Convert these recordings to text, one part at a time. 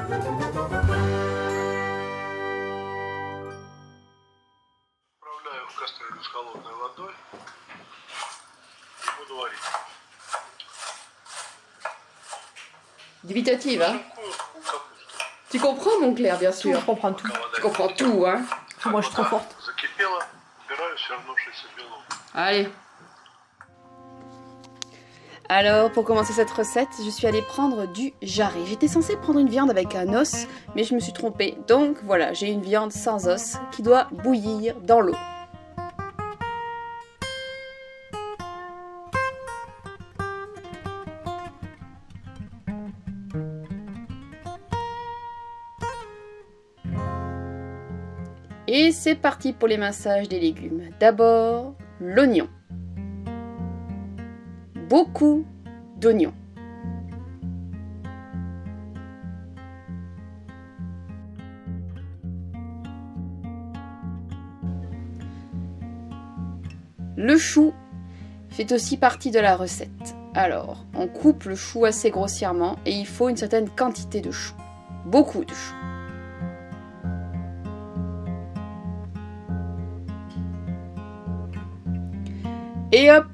Вправляю в кастрюлю с холодной водой и буду варить. Dubitative, hein? Капусту. Tu comprends, mon Claire, bien Je sûr. comprends tout. Tu comprends tout, hein? Moi, je suis trop forte. Закипела, убираю свернувшийся белок. Allez. Alors, pour commencer cette recette, je suis allée prendre du jarret. J'étais censée prendre une viande avec un os, mais je me suis trompée. Donc voilà, j'ai une viande sans os qui doit bouillir dans l'eau. Et c'est parti pour les massages des légumes. D'abord, l'oignon. Beaucoup d'oignons. Le chou fait aussi partie de la recette. Alors, on coupe le chou assez grossièrement et il faut une certaine quantité de chou. Beaucoup de chou. Et hop,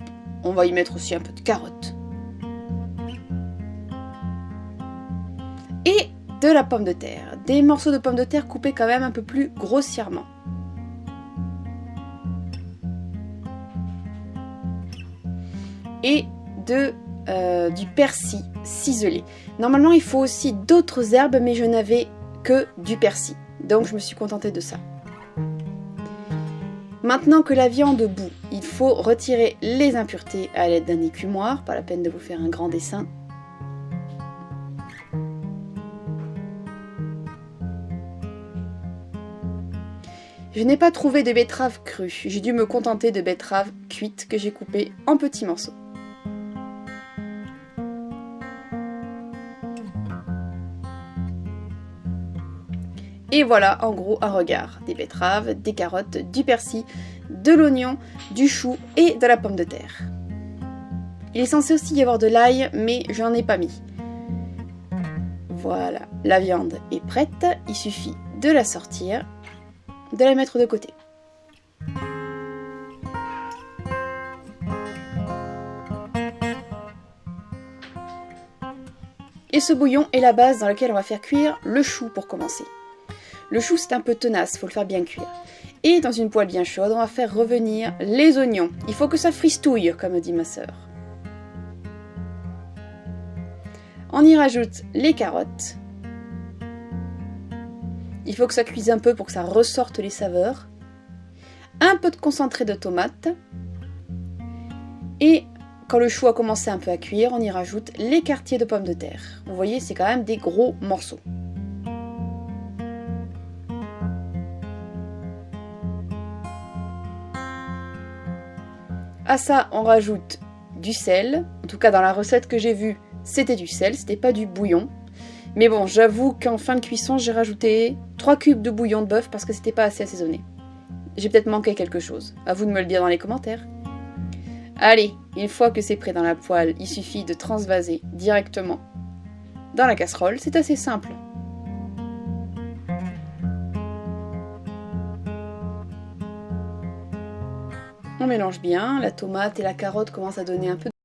on va y mettre aussi un peu de carotte. Et de la pomme de terre. Des morceaux de pommes de terre coupés quand même un peu plus grossièrement. Et du persil ciselé. Normalement, il faut aussi d'autres herbes, mais je n'avais que du persil. Donc, je me suis contentée de ça. Maintenant que la viande bout, il faut retirer les impuretés à l'aide d'un écumoire. Pas la peine de vous faire un grand dessin. Je n'ai pas trouvé de betterave crue. J'ai dû me contenter de betteraves cuites que j'ai coupées en petits morceaux. Et voilà en gros un regard, des betteraves, des carottes, du persil, de l'oignon, du chou et de la pomme de terre. Il est censé aussi y avoir de l'ail, mais j'en ai pas mis. Voilà, la viande est prête, il suffit de la sortir, de la mettre de côté. Et ce bouillon est la base dans laquelle on va faire cuire le chou pour commencer. Le chou c'est un peu tenace, il faut le faire bien cuire. Et dans une poêle bien chaude, on va faire revenir les oignons. Il faut que ça fristouille, comme dit ma sœur. On y rajoute les carottes. Il faut que ça cuise un peu pour que ça ressorte les saveurs. Un peu de concentré de tomate. Et quand le chou a commencé un peu à cuire, on y rajoute les quartiers de pommes de terre. Vous voyez, c'est quand même des gros morceaux. À ça, on rajoute du sel. En tout cas, dans la recette que j'ai vue, c'était du sel, c'était pas du bouillon. Mais bon, j'avoue qu'en fin de cuisson, j'ai rajouté 3 cubes de bouillon de bœuf parce que c'était pas assez assaisonné. J'ai peut-être manqué quelque chose. À vous de me le dire dans les commentaires. Allez, une fois que c'est prêt dans la poêle, il suffit de transvaser directement dans la casserole. C'est assez simple. On mélange bien, la tomate et la carotte commencent à donner un peu